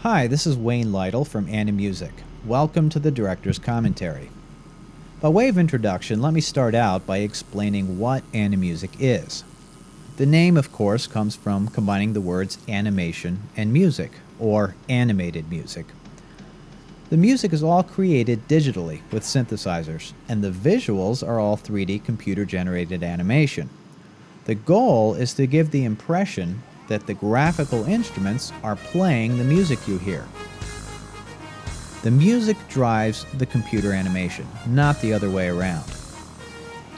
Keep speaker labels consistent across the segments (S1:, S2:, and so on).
S1: Hi, this is Wayne Lytle from Animusic. Welcome to the Director's Commentary. By way of introduction, let me start out by explaining what Animusic is. The name, of course, comes from combining the words animation and music, or animated music. The music is all created digitally with synthesizers, and the visuals are all 3D computer-generated animation. The goal is to give the impression that the graphical instruments are playing the music you hear. The music drives the computer animation, not the other way around.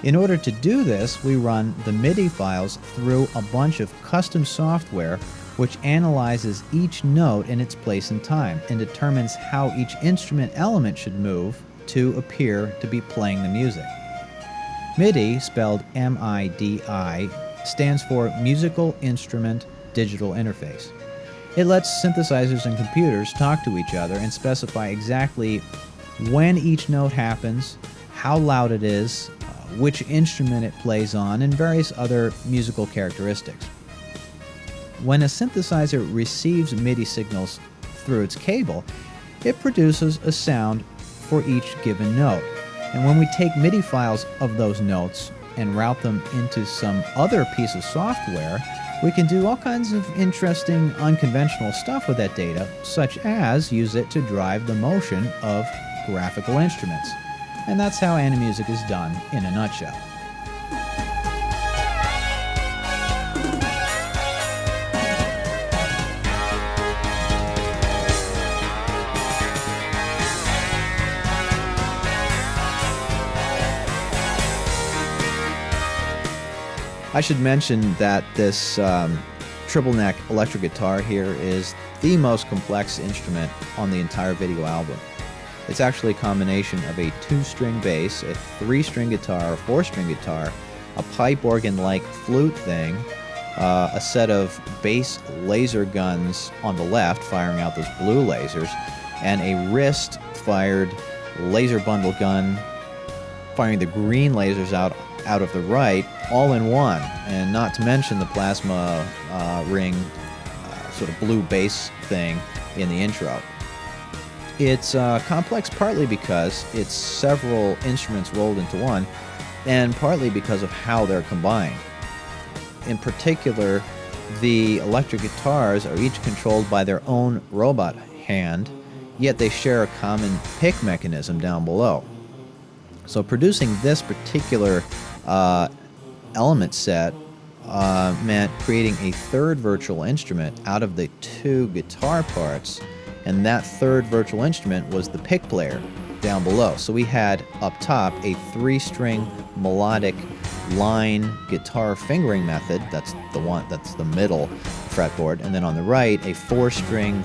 S1: In order to do this, we run the MIDI files through a bunch of custom software which analyzes each note in its place and time and determines how each instrument element should move to appear to be playing the music. MIDI, spelled M-I-D-I, stands for Musical Instrument Digital Interface. It lets synthesizers and computers talk to each other and specify exactly when each note happens, how loud it is, which instrument it plays on, and various other musical characteristics. When a synthesizer receives MIDI signals through its cable, it produces a sound for each given note. And when we take MIDI files of those notes and route them into some other piece of software, we can do all kinds of interesting, unconventional stuff with that data, such as use it to drive the motion of graphical instruments. And that's how Animusic is done in a nutshell. I should mention that this triple neck electric guitar here is the most complex instrument on the entire video album. It's actually a combination of a 2-string bass, a 3-string guitar, a 4-string guitar, a pipe organ-like flute thing, a set of bass laser guns on the left firing out those blue lasers, and a wrist-fired laser bundle gun firing the green lasers out of the right, all in one, and not to mention the plasma ring sort of blue bass thing in the intro. It's complex partly because it's several instruments rolled into one, and partly because of how they're combined. In particular, the electric guitars are each controlled by their own robot hand, yet they share a common pick mechanism down below. So producing this particular element set meant creating a third virtual instrument out of the 2 guitar parts, and that third virtual instrument was the pick player down below. So we had up top a 3-string melodic line guitar fingering method, that's the middle fretboard, and then on the right a 4-string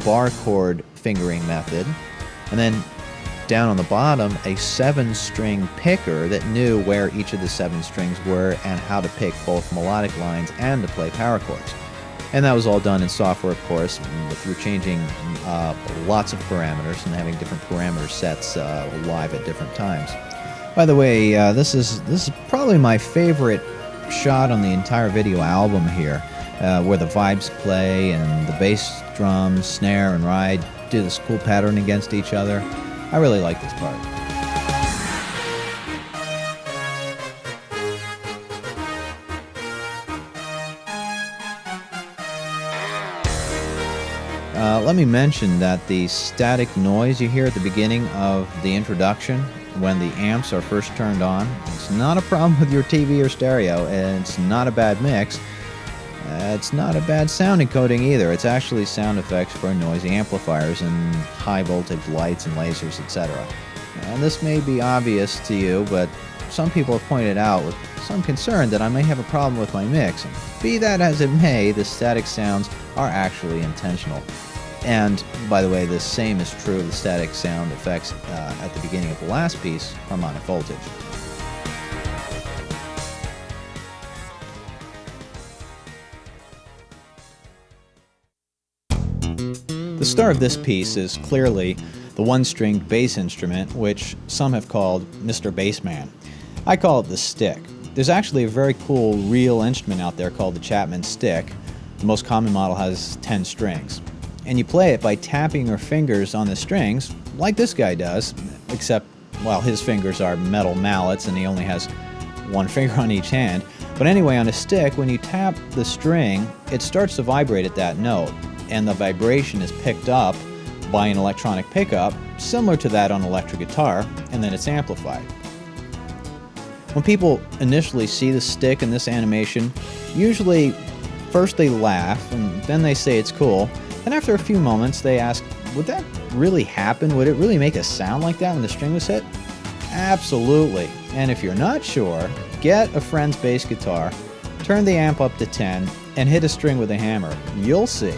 S1: bar chord fingering method, and then down on the bottom a 7-string picker that knew where each of the 7 strings were and how to pick both melodic lines and to play power chords. And that was all done in software, of course, through changing lots of parameters and having different parameter sets live at different times. By the way, this is probably my favorite shot on the entire video album here, where the vibes play and the bass, drums, snare, and ride do this cool pattern against each other. I really like this part. Let me mention that the static noise you hear at the beginning of the introduction when the amps are first turned on, it's not a problem with your TV or stereo, and it's not a bad mix. It's not a bad sound encoding either. It's actually sound effects for noisy amplifiers and high voltage lights and lasers, etc. And this may be obvious to you, but some people have pointed out with some concern that I may have a problem with my mix. And be that as it may, the static sounds are actually intentional. And, by the way, the same is true of the static sound effects at the beginning of the last piece, harmonic voltage. The star of this piece is clearly the 1-stringed bass instrument, which some have called Mr. Bassman. I call it the stick. There's actually a very cool real instrument out there called the Chapman stick. The most common model has 10 strings. and you play it by tapping your fingers on the strings, like this guy does, except, well, his fingers are metal mallets and he only has one finger on each hand. But anyway, on a stick, when you tap the string, it starts to vibrate at that note, and the vibration is picked up by an electronic pickup, similar to that on an electric guitar, and then it's amplified. When people initially see the stick in this animation, usually first they laugh, and then they say it's cool, and after a few moments they ask, would that really happen? Would it really make a sound like that when the string was hit? Absolutely. And if you're not sure, get a friend's bass guitar, turn the amp up to 10, and hit a string with a hammer. You'll see.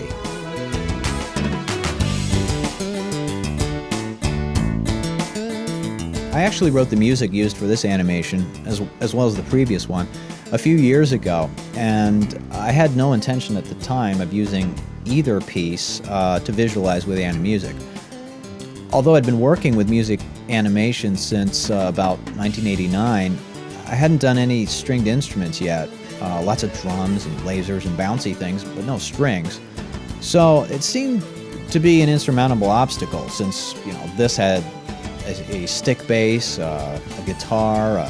S1: I actually wrote the music used for this animation, as well as the previous one, a few years ago, and I had no intention at the time of using either piece to visualize with Animusic. Although I'd been working with music animation since about 1989, I hadn't done any stringed instruments yet. Lots of drums and lasers and bouncy things, but no strings. So it seemed to be an insurmountable obstacle, since this had a stick bass, a guitar,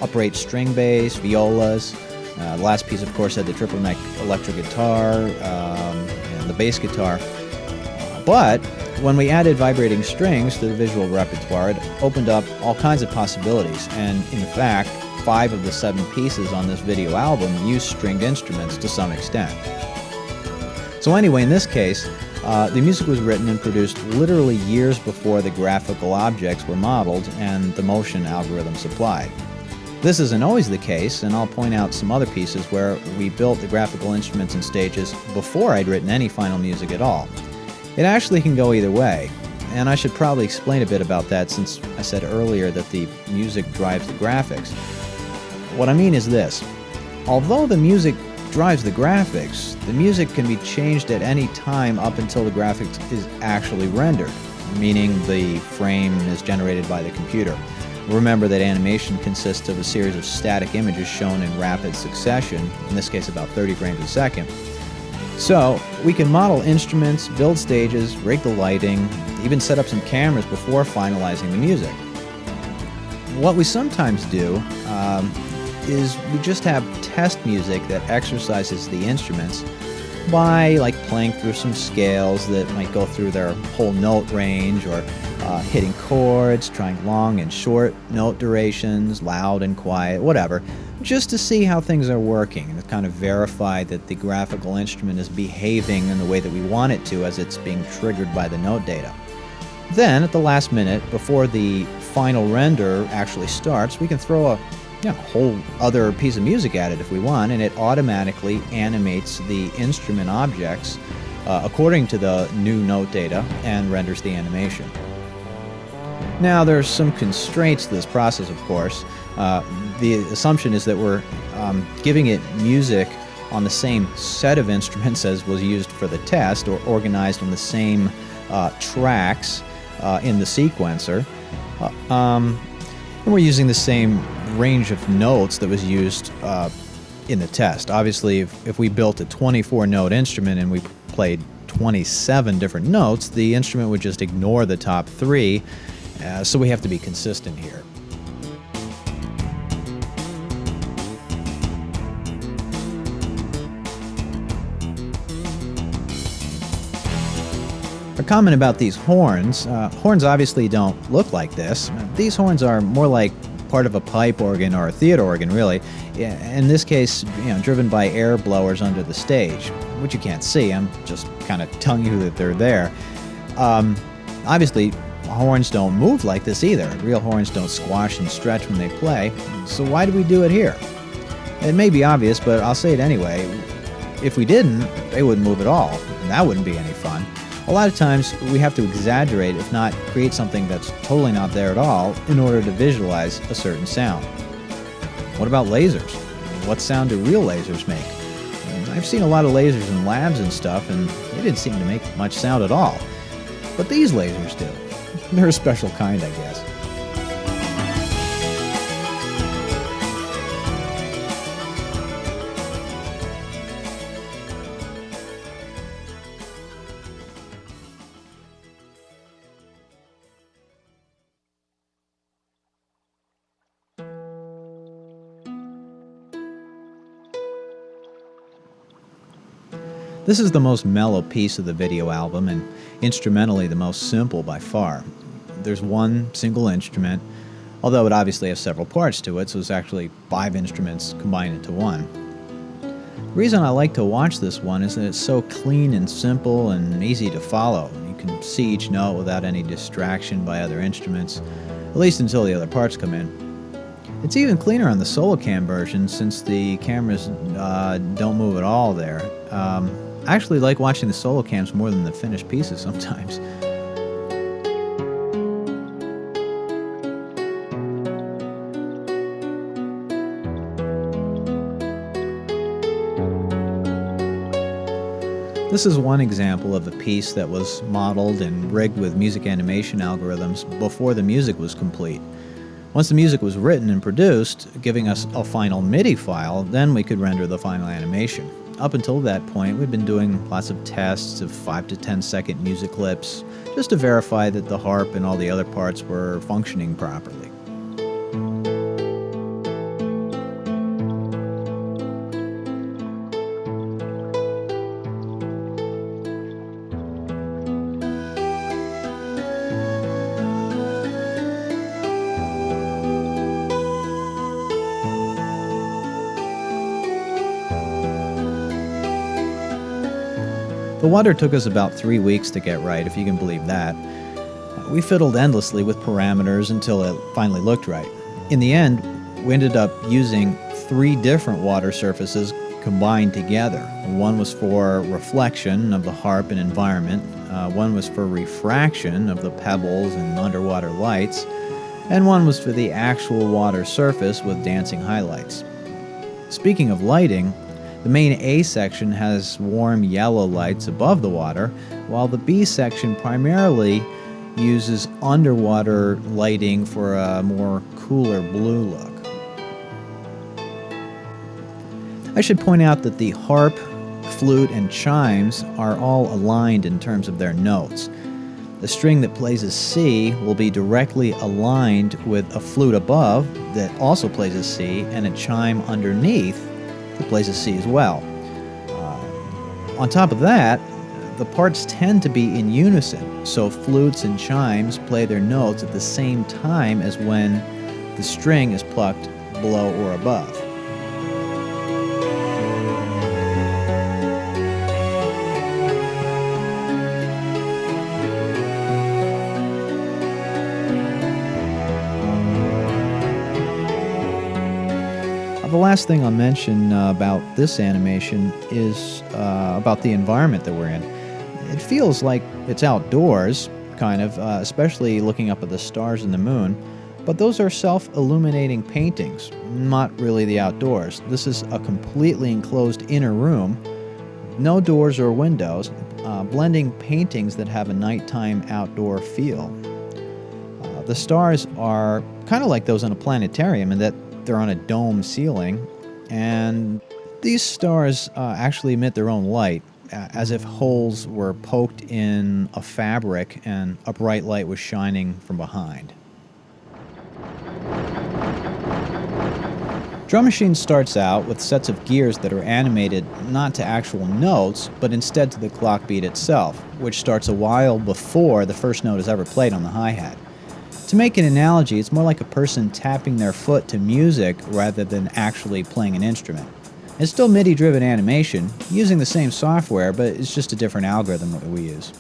S1: upright string bass, violas. The last piece, of course, had the triple neck electric guitar and the bass guitar. But when we added vibrating strings to the visual repertoire, it opened up all kinds of possibilities. And in fact, 5 of the 7 pieces on this video album use stringed instruments to some extent. So anyway, in this case, the music was written and produced literally years before the graphical objects were modeled and the motion algorithm supplied. This isn't always the case, and I'll point out some other pieces where we built the graphical instruments and stages before I'd written any final music at all. It actually can go either way, and I should probably explain a bit about that since I said earlier that the music drives the graphics. What I mean is this: although the music drives the graphics, the music can be changed at any time up until the graphics is actually rendered, meaning the frame is generated by the computer. Remember that animation consists of a series of static images shown in rapid succession, in this case about 30 frames a second. So we can model instruments, build stages, rig the lighting, even set up some cameras before finalizing the music. What we sometimes do is we just have test music that exercises the instruments by playing through some scales that might go through their whole note range, or hitting chords, trying long and short note durations, loud and quiet, whatever, just to see how things are working and to kind of verify that the graphical instrument is behaving in the way that we want it to as it's being triggered by the note data. Then, at the last minute, before the final render actually starts, we can throw a whole other piece of music at it if we want, and it automatically animates the instrument objects according to the new note data and renders the animation. Now, there's some constraints to this process, of course. The assumption is that we're giving it music on the same set of instruments as was used for the test, or organized on the same tracks in the sequencer. And we're using the same range of notes that was used in the test. Obviously, if we built a 24-note instrument and we played 27 different notes, the instrument would just ignore the top 3, so we have to be consistent here. A comment about these horns. Horns obviously don't look like this. These horns are more like part of a pipe organ or a theater organ, really. In this case, driven by air blowers under the stage, which you can't see. I'm just kind of telling you that they're there. Obviously, horns don't move like this either. Real horns don't squash and stretch when they play. So why do we do it here? It may be obvious, but I'll say it anyway. If we didn't, they wouldn't move at all, and that wouldn't be any fun. A lot of times we have to exaggerate, if not create something that's totally not there at all, in order to visualize a certain sound. What about lasers? What sound do real lasers make? I've seen a lot of lasers in labs and stuff, and they didn't seem to make much sound at all. But these lasers do. They're a special kind, I guess. This is the most mellow piece of the video album and instrumentally the most simple by far. There's one single instrument, although it obviously has several parts to it, so it's actually 5 instruments combined into one. The reason I like to watch this one is that it's so clean and simple and easy to follow. You can see each note without any distraction by other instruments, at least until the other parts come in. It's even cleaner on the solo cam version since the cameras don't move at all there. I actually like watching the solo cams more than the finished pieces sometimes. This is one example of a piece that was modeled and rigged with music animation algorithms before the music was complete. Once the music was written and produced, giving us a final MIDI file, then we could render the final animation. Up until that point, we'd been doing lots of tests of 5 to 10 second music clips just to verify that the harp and all the other parts were functioning properly. The water took us about 3 weeks to get right, if you can believe that. We fiddled endlessly with parameters until it finally looked right. In the end, we ended up using 3 different water surfaces combined together. One was for reflection of the harp and environment, one was for refraction of the pebbles and underwater lights, and one was for the actual water surface with dancing highlights. Speaking of lighting, the main A section has warm yellow lights above the water, while the B section primarily uses underwater lighting for a more cooler blue look. I should point out that the harp, flute, and chimes are all aligned in terms of their notes. The string that plays a C will be directly aligned with a flute above that also plays a C, and a chime underneath that plays a C as well. On top of that, the parts tend to be in unison, so flutes and chimes play their notes at the same time as when the string is plucked below or above. The last thing I'll mention about this animation is about the environment that we're in. It feels like it's outdoors, kind of, especially looking up at the stars and the moon, but those are self-illuminating paintings, not really the outdoors. This is a completely enclosed inner room, no doors or windows, blending paintings that have a nighttime outdoor feel. The stars are kind of like those in a planetarium in that they're on a dome ceiling, and these stars actually emit their own light, as if holes were poked in a fabric and a bright light was shining from behind. Drum Machine starts out with sets of gears that are animated not to actual notes, but instead to the clock beat itself, which starts a while before the first note is ever played on the hi-hat. To make an analogy, it's more like a person tapping their foot to music rather than actually playing an instrument. It's still MIDI-driven animation, using the same software, but it's just a different algorithm that we use.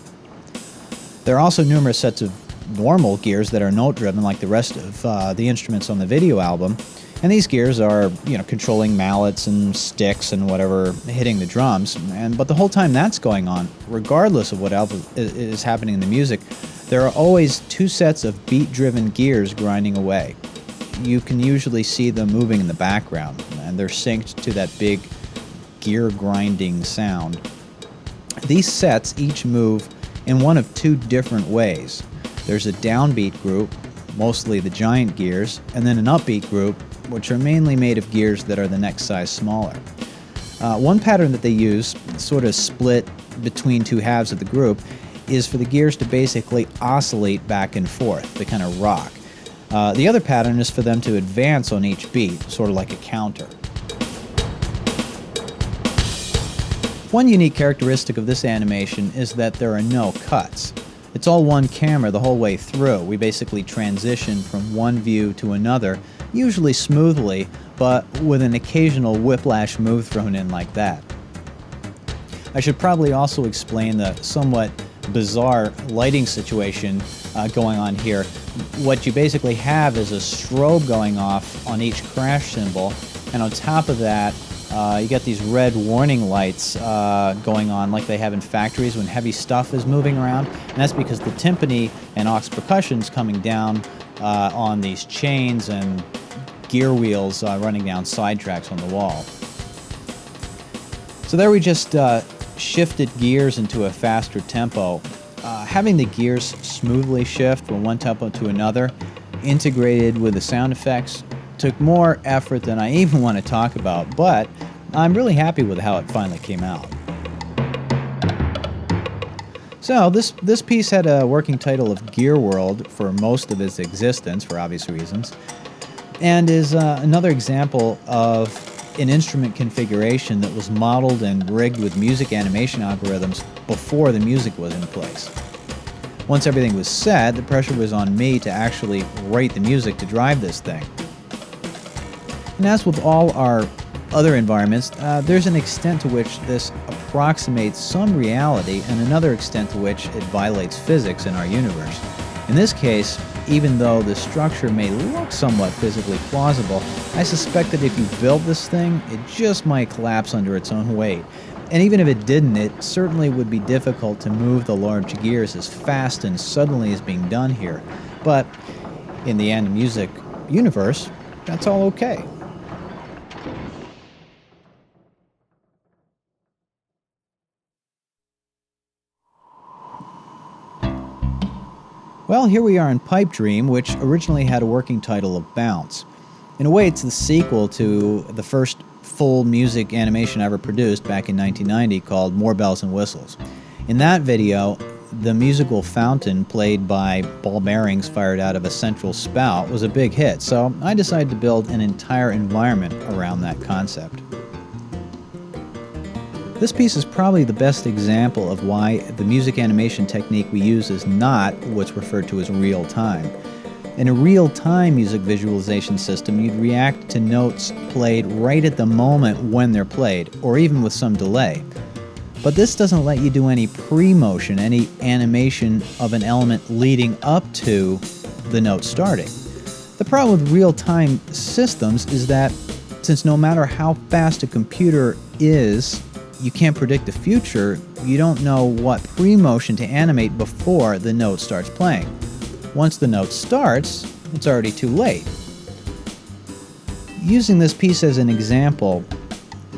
S1: There are also numerous sets of normal gears that are note-driven like the rest of the instruments on the video album, and these gears are, controlling mallets and sticks and whatever hitting the drums. But the whole time that's going on, regardless of what else is happening in the music, there are always 2 sets of beat-driven gears grinding away. You can usually see them moving in the background, and they're synced to that big gear grinding sound. These sets each move in one of 2 different ways. There's a downbeat group, mostly the giant gears, and then an upbeat group, which are mainly made of gears that are the next size smaller. One pattern that they use, sort of split between 2 halves of the group, is for the gears to basically oscillate back and forth. They kind of rock. The other pattern is for them to advance on each beat, sort of like a counter. One unique characteristic of this animation is that there are no cuts. It's all one camera the whole way through. We basically transition from one view to another, usually smoothly, but with an occasional whiplash move thrown in like that. I should probably also explain the somewhat bizarre lighting situation going on here. What you basically have is a strobe going off on each crash symbol, and on top of that, you get these red warning lights going on like they have in factories when heavy stuff is moving around, and that's because the timpani and aux percussion is coming down on these chains and gear wheels running down side tracks on the wall. So there we just shifted gears into a faster tempo. Having the gears smoothly shift from one tempo to another, integrated with the sound effects, took more effort than I even want to talk about, but I'm really happy with how it finally came out. So this piece had a working title of Gear World for most of its existence, for obvious reasons, and is another example of an instrument configuration that was modeled and rigged with music animation algorithms before the music was in place. Once everything was set, the pressure was on me to actually write the music to drive this thing. And as with all our other environments, there's an extent to which this approximates some reality and another extent to which it violates physics in our universe. In this case, even though the structure may look somewhat physically plausible, I suspect that if you built this thing, it just might collapse under its own weight. And even if it didn't, it certainly would be difficult to move the large gears as fast and suddenly as being done here. But in the Animusic universe, that's all okay. Well, here we are in Pipe Dream, which originally had a working title of Bounce. In a way, it's the sequel to the first full music animation ever produced back in 1990 called More Bells and Whistles. In that video, the musical fountain played by ball bearings fired out of a central spout was a big hit, so I decided to build an entire environment around that concept. This piece is probably the best example of why the music animation technique we use is not what's referred to as real-time. In a real-time music visualization system, you'd react to notes played right at the moment when they're played, or even with some delay. But this doesn't let you do any pre-motion, any animation of an element leading up to the note starting. The problem with real-time systems is that since no matter how fast a computer is, you can't predict the future, you don't know what pre-motion to animate before the note starts playing. Once the note starts, it's already too late. Using this piece as an example,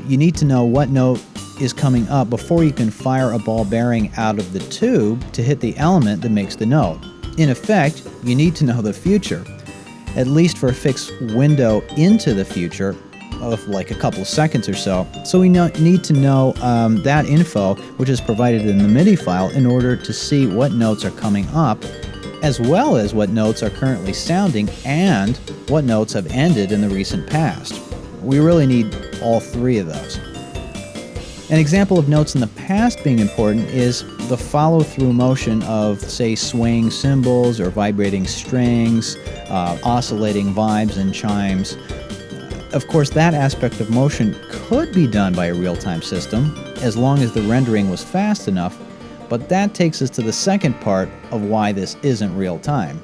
S1: you need to know what note is coming up before you can fire a ball bearing out of the tube to hit the element that makes the note. In effect, you need to know the future, at least for a fixed window into the future of like a couple of seconds or so. So we need to know that info, which is provided in the MIDI file, in order to see what notes are coming up, as well as what notes are currently sounding and what notes have ended in the recent past. We really need all three of those. An example of notes in the past being important is the follow-through motion of, say, swaying cymbals or vibrating strings, oscillating vibes and chimes. Of course, that aspect of motion could be done by a real-time system, as long as the rendering was fast enough, but that takes us to the second part of why this isn't real-time.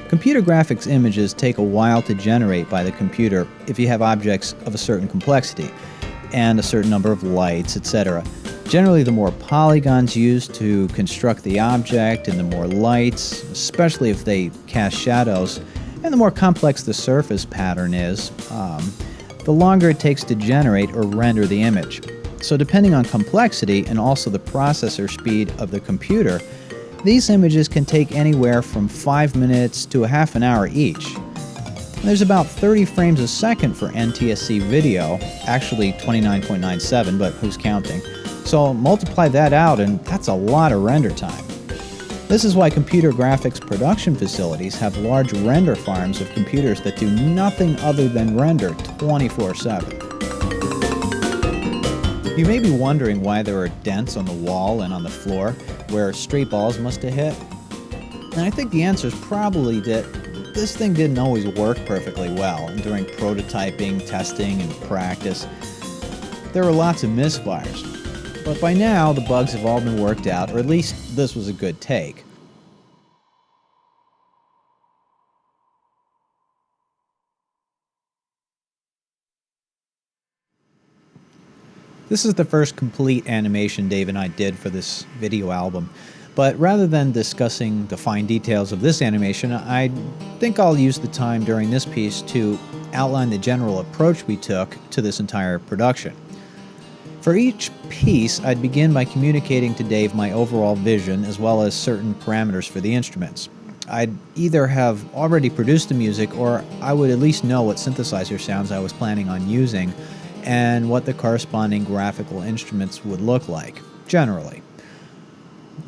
S1: Computer graphics images take a while to generate by the computer if you have objects of a certain complexity, and a certain number of lights, etc. Generally, the more polygons used to construct the object, and the more lights, especially if they cast shadows, and the more complex the surface pattern is, the longer it takes to generate or render the image. So depending on complexity and also the processor speed of the computer, these images can take anywhere from 5 minutes to a half an hour each. There's about 30 frames a second for NTSC video, actually 29.97, but who's counting? So multiply that out and that's a lot of render time. This is why computer graphics production facilities have large render farms of computers that do nothing other than render 24/7. You may be wondering why there are dents on the wall and on the floor where stray balls must have hit. And I think the answer is probably that this thing didn't always work perfectly well, and during prototyping, testing, and practice, there were lots of misfires. But by now, the bugs have all been worked out, or at least this was a good take. This is the first complete animation Dave and I did for this video album, but rather than discussing the fine details of this animation, I think I'll use the time during this piece to outline the general approach we took to this entire production. For each piece, I'd begin by communicating to Dave my overall vision as well as certain parameters for the instruments. I'd either have already produced the music, or I would at least know what synthesizer sounds I was planning on using and what the corresponding graphical instruments would look like, generally.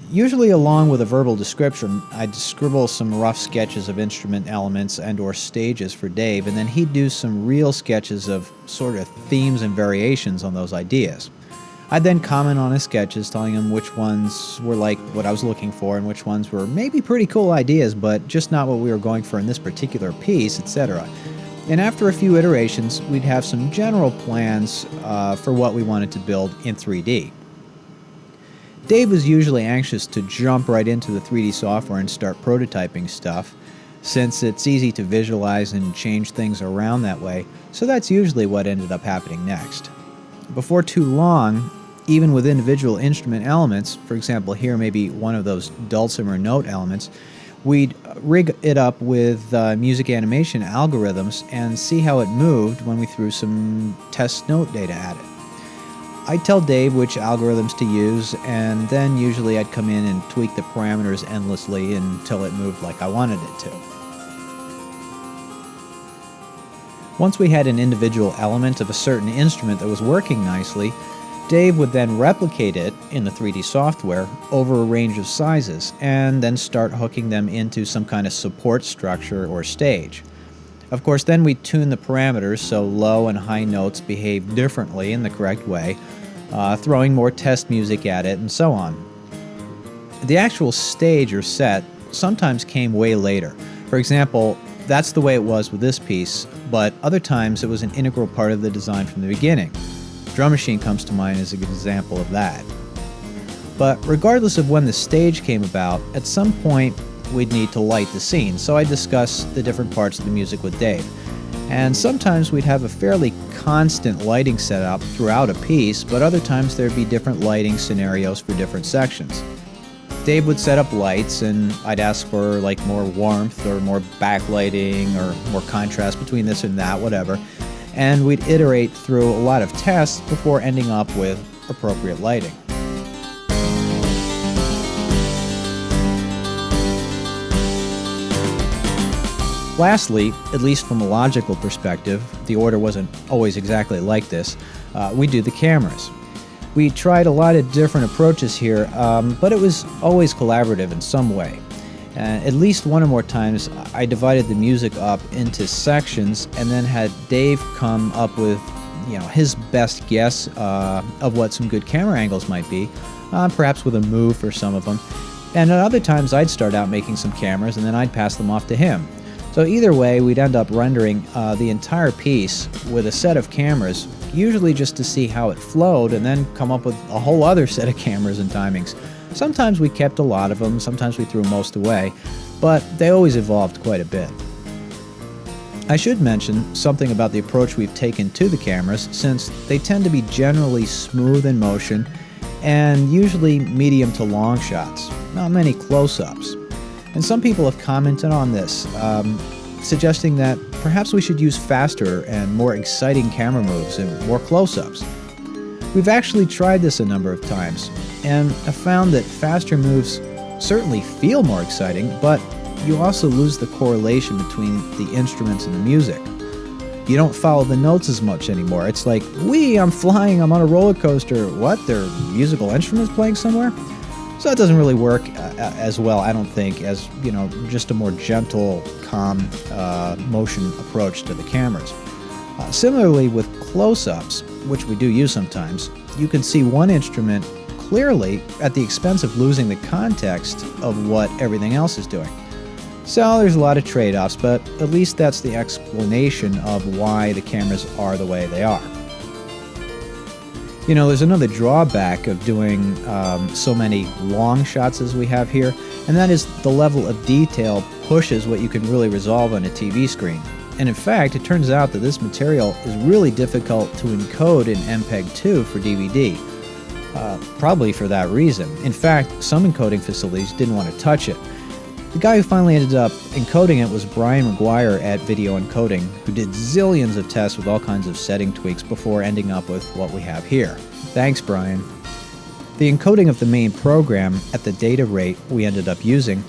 S1: Usually along with a verbal description, I'd scribble some rough sketches of instrument elements and/or stages for Dave, and then he'd do some real sketches of sort of themes and variations on those ideas. I'd then comment on his sketches, telling him which ones were like what I was looking for and which ones were maybe pretty cool ideas, but just not what we were going for in this particular piece, etc. And after a few iterations, we'd have some general plans for what we wanted to build in 3D. Dave was usually anxious to jump right into the 3D software and start prototyping stuff, since it's easy to visualize and change things around that way, so that's usually what ended up happening next. Before too long, even with individual instrument elements, for example here maybe one of those dulcimer note elements, we'd rig it up with music animation algorithms and see how it moved when we threw some test note data at it. I'd tell Dave which algorithms to use, and then usually I'd come in and tweak the parameters endlessly until it moved like I wanted it to. Once we had an individual element of a certain instrument that was working nicely, Dave would then replicate it in the 3D software over a range of sizes, and then start hooking them into some kind of support structure or stage. Of course, then we tune the parameters so low and high notes behave differently in the correct way, throwing more test music at it, and so on. The actual stage or set sometimes came way later. For example, that's the way it was with this piece, but other times it was an integral part of the design from the beginning. Drum machine comes to mind as a good example of that. But regardless of when the stage came about, at some point we'd need to light the scene, so I discussed the different parts of the music with Dave. And sometimes we'd have a fairly constant lighting setup throughout a piece, but other times there'd be different lighting scenarios for different sections. Dave would set up lights, and I'd ask for like more warmth or more backlighting or more contrast between this and that, whatever. And we'd iterate through a lot of tests before ending up with appropriate lighting. Lastly, at least from a logical perspective, the order wasn't always exactly like this, we do the cameras. We tried a lot of different approaches here, but it was always collaborative in some way. At least one or more times, I divided the music up into sections and then had Dave come up with, his best guess of what some good camera angles might be, perhaps with a move for some of them. And at other times, I'd start out making some cameras and then I'd pass them off to him. So either way, we'd end up rendering the entire piece with a set of cameras, usually just to see how it flowed, and then come up with a whole other set of cameras and timings. Sometimes we kept a lot of them, sometimes we threw most away, but they always evolved quite a bit. I should mention something about the approach we've taken to the cameras, since they tend to be generally smooth in motion and usually medium to long shots, not many close-ups. And some people have commented on this, suggesting that perhaps we should use faster and more exciting camera moves and more close-ups. We've actually tried this a number of times, and have found that faster moves certainly feel more exciting, but you also lose the correlation between the instruments and the music. You don't follow the notes as much anymore. It's like, wee, I'm flying, I'm on a roller coaster. What, there are musical instruments playing somewhere? So it doesn't really work as well, I don't think, as, just a more gentle, calm motion approach to the cameras. Similarly with close-ups, which we do use sometimes, you can see one instrument clearly at the expense of losing the context of what everything else is doing. So there's a lot of trade-offs, but at least that's the explanation of why the cameras are the way they are. You know, there's another drawback of doing so many long shots as we have here, and that is the level of detail pushes what you can really resolve on a TV screen. And in fact, it turns out that this material is really difficult to encode in MPEG-2 for DVD, probably for that reason. In fact, some encoding facilities didn't want to touch it. The guy who finally ended up encoding it was Brian McGuire at Video Encoding, who did zillions of tests with all kinds of setting tweaks before ending up with what we have here. Thanks, Brian. The encoding of the main program at the data rate we ended up using,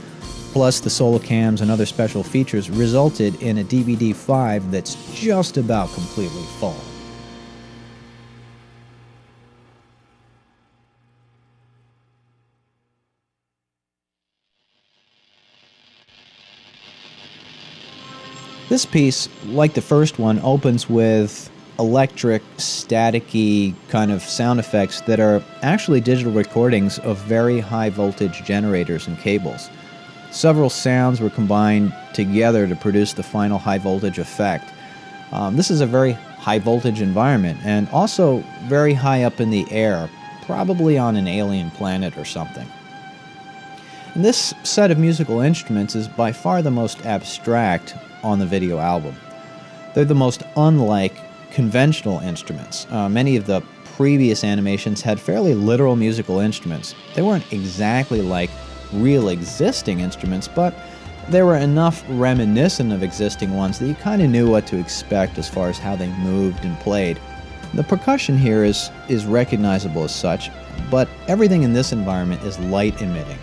S1: plus the solo cams and other special features, resulted in a DVD-5 that's just about completely full. This piece, like the first one, opens with electric, staticky kind of sound effects that are actually digital recordings of very high voltage generators and cables. Several sounds were combined together to produce the final high voltage effect. This is a very high voltage environment and also very high up in the air, probably on an alien planet or something. And this set of musical instruments is by far the most abstract on the video album. They're the most unlike conventional instruments. Many of the previous animations had fairly literal musical instruments. They weren't exactly like real existing instruments, but they were enough reminiscent of existing ones that you kind of knew what to expect as far as how they moved and played. The percussion here is recognizable as such, but everything in this environment is light emitting.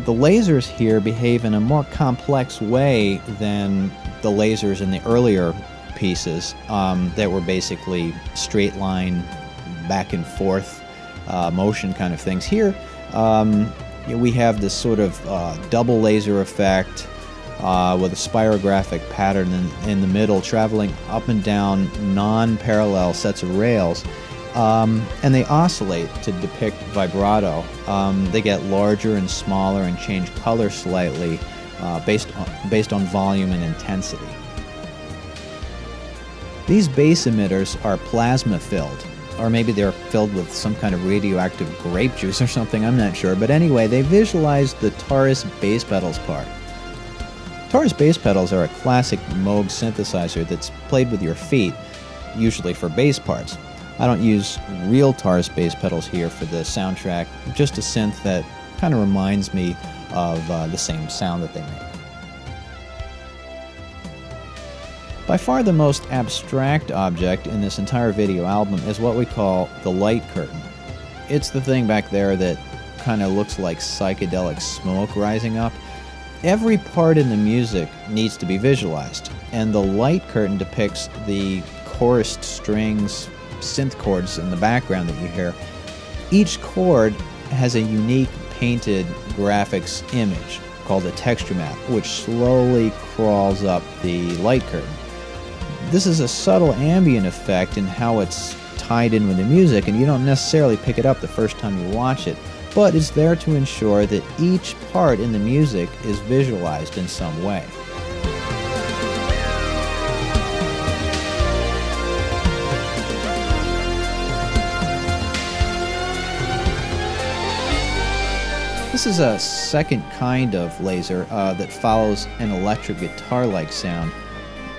S1: The lasers here behave in a more complex way than the lasers in the earlier pieces that were basically straight line, back and forth motion kind of things. Here we have this sort of double laser effect with a spirographic pattern in the middle, traveling up and down non-parallel sets of rails. And they oscillate to depict vibrato. They get larger and smaller and change color slightly based on volume and intensity. These bass emitters are plasma-filled, or maybe they're filled with some kind of radioactive grape juice or something, I'm not sure. But anyway, they visualize the Taurus bass pedals part. Taurus bass pedals are a classic Moog synthesizer that's played with your feet, usually for bass parts. I don't use real Taurus bass pedals here for the soundtrack, just a synth that kind of reminds me of the same sound that they make. By far the most abstract object in this entire video album is what we call the light curtain. It's the thing back there that kind of looks like psychedelic smoke rising up. Every part in the music needs to be visualized, and the light curtain depicts the chorused strings, synth chords in the background that you hear. Each chord has a unique painted graphics image called a texture map, which slowly crawls up the light curtain. This is a subtle ambient effect in how it's tied in with the music, and you don't necessarily pick it up the first time you watch it, but it's there to ensure that each part in the music is visualized in some way. This is a second kind of laser that follows an electric guitar-like sound.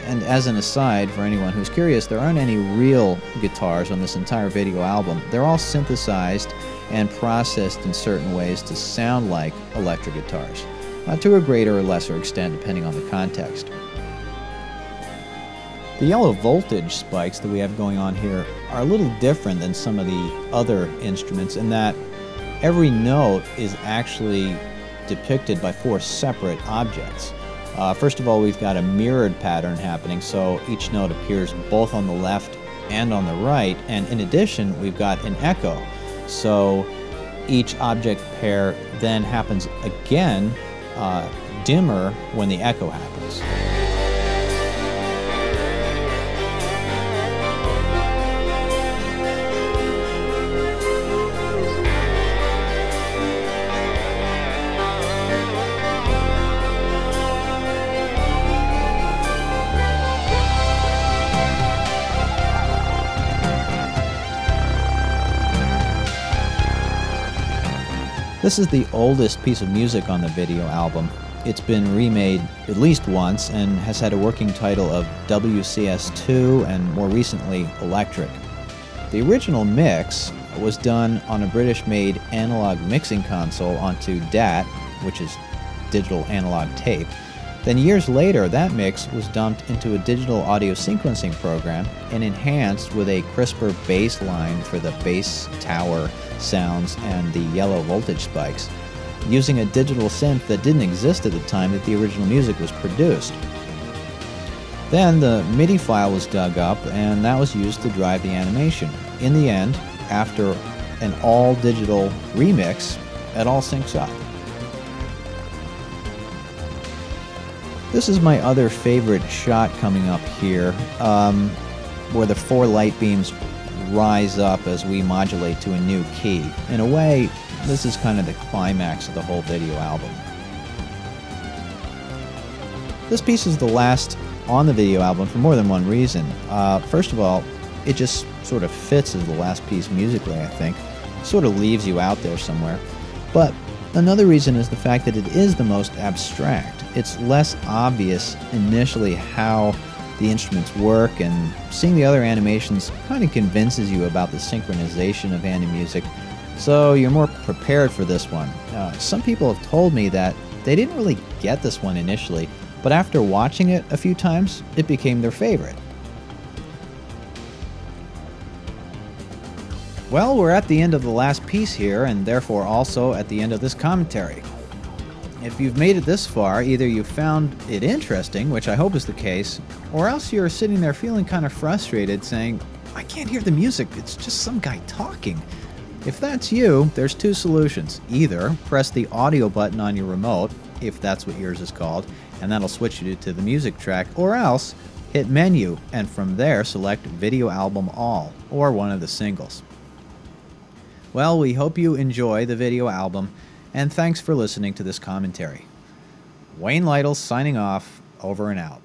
S1: And as an aside, for anyone who's curious, there aren't any real guitars on this entire video album. They're all synthesized and processed in certain ways to sound like electric guitars, to a greater or lesser extent depending on the context. The yellow voltage spikes that we have going on here are a little different than some of the other instruments in that every note is actually depicted by four separate objects. First of all, we've got a mirrored pattern happening, so each note appears both on the left and on the right, and in addition, we've got an echo. So each object pair then happens again, dimmer when the echo happens. This is the oldest piece of music on the video album. It's been remade at least once and has had a working title of WCS2 and more recently Electric. The original mix was done on a British-made analog mixing console onto DAT, which is digital analog tape. Then years later, that mix was dumped into a digital audio sequencing program and enhanced with a crisper bass line for the bass tower sounds and the yellow voltage spikes, using a digital synth that didn't exist at the time that the original music was produced. Then the MIDI file was dug up and that was used to drive the animation. In the end, after an all-digital remix, it all syncs up. This is my other favorite shot coming up here, where the 4 light beams rise up as we modulate to a new key. In a way, this is kind of the climax of the whole video album. This piece is the last on the video album for more than one reason. First of all, it just sort of fits as the last piece musically, I think. Sort of leaves you out there somewhere. But another reason is the fact that it is the most abstract. It's less obvious initially how the instruments work, and seeing the other animations kind of convinces you about the synchronization of Animusic, so you're more prepared for this one. Some people have told me that they didn't really get this one initially, but after watching it a few times, it became their favorite. Well, we're at the end of the last piece here, and therefore also at the end of this commentary. If you've made it this far, either you found it interesting, which I hope is the case, or else you're sitting there feeling kind of frustrated saying, I can't hear the music, it's just some guy talking. If that's you, there's 2 solutions. Either press the audio button on your remote, if that's what yours is called, and that'll switch you to the music track, or else hit Menu, and from there select Video Album All, or one of the singles. Well, we hope you enjoy the video album, and thanks for listening to this commentary. Wayne Lytle signing off, over and out.